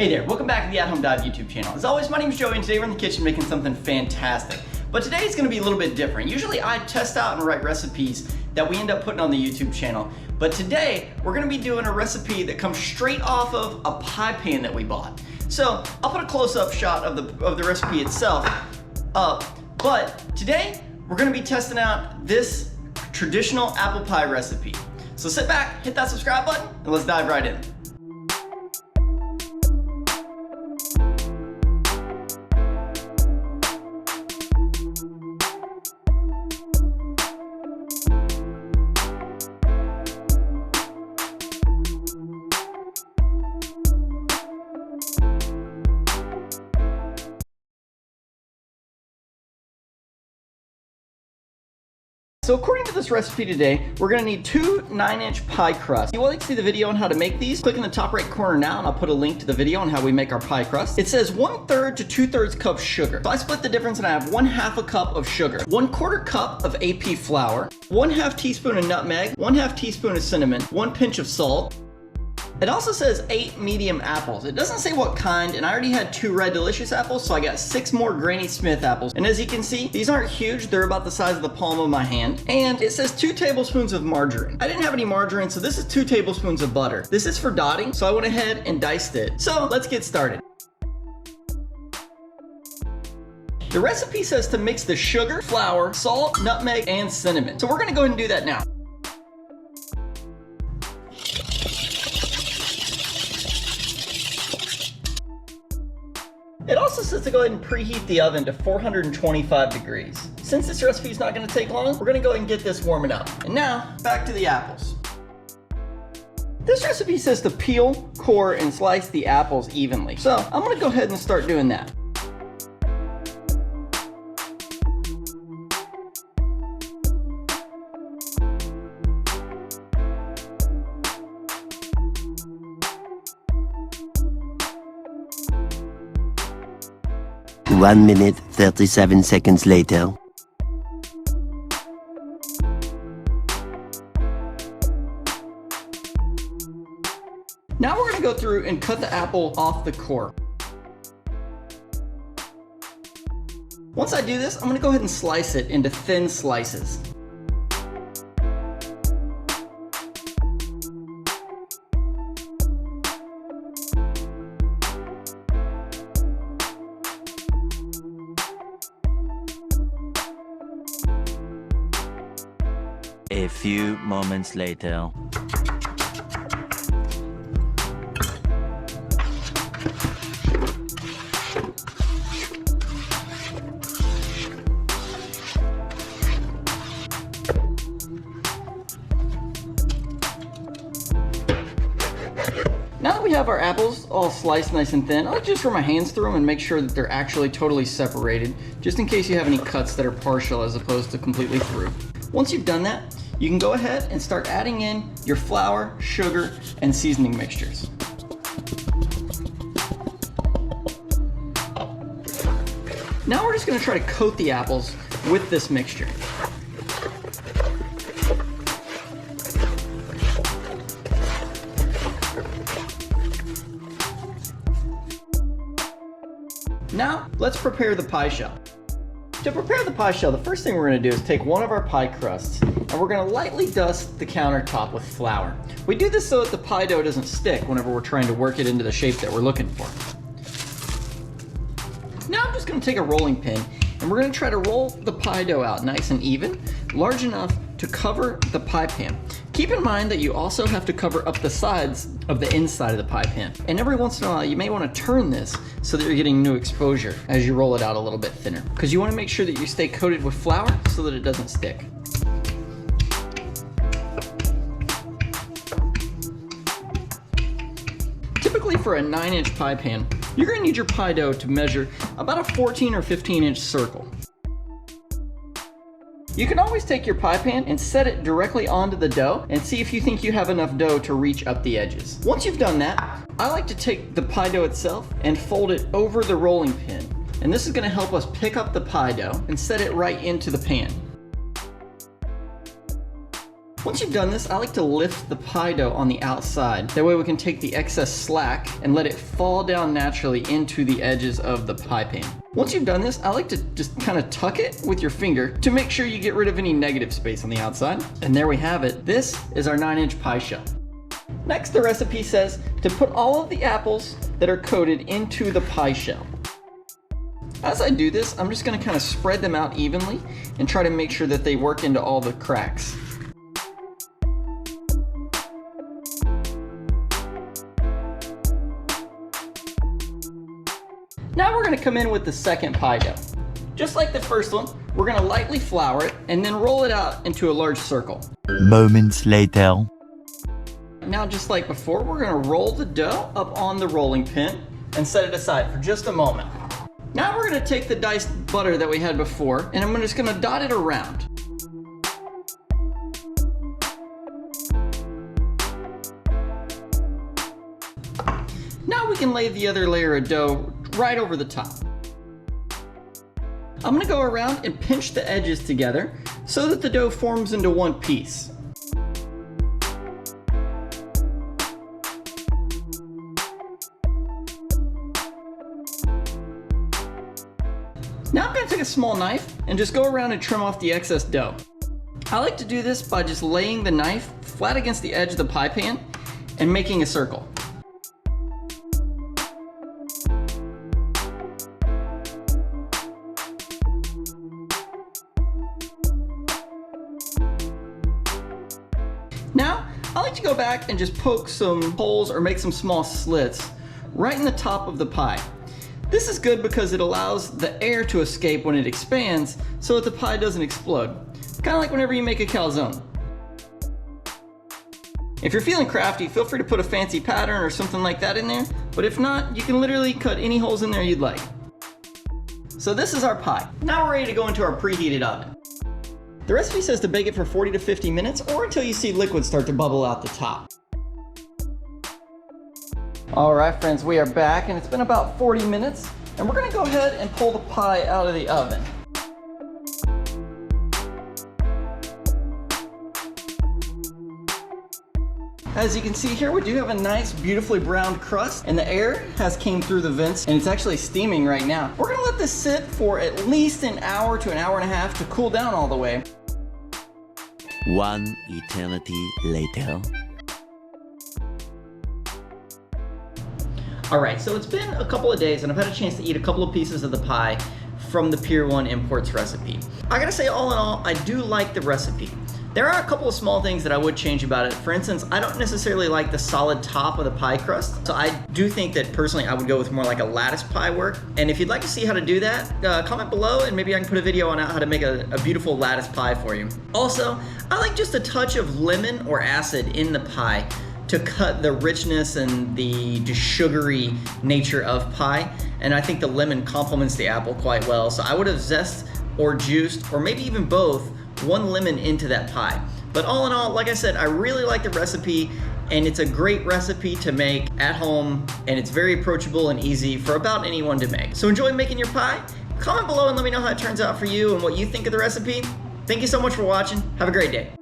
Hey there, welcome back to the athomedive YouTube channel. As always, my name is Joey and today we're in the kitchen making something fantastic. But today is going to be a little bit different. Usually I test out and write recipes that we end up putting on the YouTube channel. But today we're going to be doing a recipe that comes straight off of a pie pan that we bought. So I'll put a close-up shot of the recipe itself up. But today we're going to be testing out this traditional apple pie recipe. So sit back, hit that subscribe button, and let's dive right in. So according to this recipe today, we're gonna need 2 9-inch pie crusts. If you would like to see the video on how to make these, click in the top right corner now and I'll put a link to the video on how we make our pie crust. It says 1/3 to 2/3 cup sugar. So I split the difference and I have 1/2 a cup of sugar, 1/4 cup of AP flour, 1/2 teaspoon of nutmeg, 1/2 teaspoon of cinnamon, 1 pinch of salt. It also says 8 medium apples. It doesn't say what kind, and I already had 2 red delicious apples, so I got 6 more Granny Smith apples. And as you can see, these aren't huge, they're about the size of the palm of my hand. And it says 2 tablespoons of margarine. I didn't have any margarine, so this is 2 tablespoons of butter. This is for dotting, so I went ahead and diced it. So let's get started. The recipe says to mix the sugar, flour, salt, nutmeg, and cinnamon. So we're gonna go ahead and do that now. It also says to go ahead and preheat the oven to 425 degrees. Since this recipe is not going to take long, we're going to go ahead and get this warming up. And now, back to the apples. This recipe says to peel, core, and slice the apples evenly. So I'm going to go ahead and start doing that. One minute, 37 seconds later. Now we're going to go through and cut the apple off the core. Once I do this, I'm going to go ahead and slice it into thin slices. A few moments later. Now that we have our apples all sliced nice and thin, I like to just run my hands through them and make sure that they're actually totally separated, just in case you have any cuts that are partial as opposed to completely through. Once you've done that, you can go ahead and start adding in your flour, sugar, and seasoning mixtures. Now we're just going to try to coat the apples with this mixture. Now, let's prepare the pie shell. To prepare the pie shell, the first thing we're going to do is take one of our pie crusts and we're going to lightly dust the countertop with flour. We do this so that the pie dough doesn't stick whenever we're trying to work it into the shape that we're looking for. Now I'm just going to take a rolling pin and we're going to try to roll the pie dough out nice and even, large enough to cover the pie pan. Keep in mind that you also have to cover up the sides of the inside of the pie pan. And every once in a while, you may want to turn this so that you're getting new exposure as you roll it out a little bit thinner. Because you want to make sure that you stay coated with flour so that it doesn't stick. Typically for a 9-inch pie pan, you're going to need your pie dough to measure about a 14 or 15-inch circle. You can always take your pie pan and set it directly onto the dough and see if you think you have enough dough to reach up the edges. Once you've done that, I like to take the pie dough itself and fold it over the rolling pin. And this is going to help us pick up the pie dough and set it right into the pan. Once you've done this, I like to lift the pie dough on the outside. That way we can take the excess slack and let it fall down naturally into the edges of the pie pan. Once you've done this, I like to just kind of tuck it with your finger to make sure you get rid of any negative space on the outside. And there we have it. This is our 9-inch pie shell. Next, the recipe says to put all of the apples that are coated into the pie shell. As I do this, I'm just going to kind of spread them out evenly and try to make sure that they work into all the cracks. Now we're going to come in with the second pie dough. Just like the first one, we're going to lightly flour it and then roll it out into a large circle. Moments later. Now, just like before, we're going to roll the dough up on the rolling pin and set it aside for just a moment. Now we're going to take the diced butter that we had before and I'm just going to dot it around. Now we can lay the other layer of dough right over the top. I'm going to go around and pinch the edges together so that the dough forms into one piece. Now I'm going to take a small knife and just go around and trim off the excess dough. I like to do this by just laying the knife flat against the edge of the pie pan and making a circle. Now, I like to go back and just poke some holes or make some small slits right in the top of the pie. This is good because it allows the air to escape when it expands so that the pie doesn't explode. Kind of like whenever you make a calzone. If you're feeling crafty, feel free to put a fancy pattern or something like that in there, but if not, you can literally cut any holes in there you'd like. So this is our pie. Now we're ready to go into our preheated oven. The recipe says to bake it for 40 to 50 minutes or until you see liquid start to bubble out the top. All right, friends, we are back and it's been about 40 minutes and we're gonna go ahead and pull the pie out of the oven. As you can see here, we do have a nice, beautifully browned crust and the air has came through the vents and it's actually steaming right now. We're gonna let this sit for at least an hour to an hour and a half to cool down all the way. One eternity later. All right, so it's been a couple of days and I've had a chance to eat a couple of pieces of the pie from the Pier 1 Imports recipe. I gotta say, all in all, I do like the recipe. There are a couple of small things that I would change about it. For instance, I don't necessarily like the solid top of the pie crust. So I do think that personally I would go with more like a lattice pie work. And if you'd like to see how to do that, comment below and maybe I can put a video on how to make a beautiful lattice pie for you. Also, I like just a touch of lemon or acid in the pie to cut the richness and the just sugary nature of pie. And I think the lemon complements the apple quite well. So I would have zest or juiced, or maybe even both, one lemon into that pie. But all in all, like I said, I really like the recipe and it's a great recipe to make at home and it's very approachable and easy for about anyone to make. So enjoy making your pie. Comment below and let me know how it turns out for you and what you think of the recipe. Thank you so much for watching. Have a great day.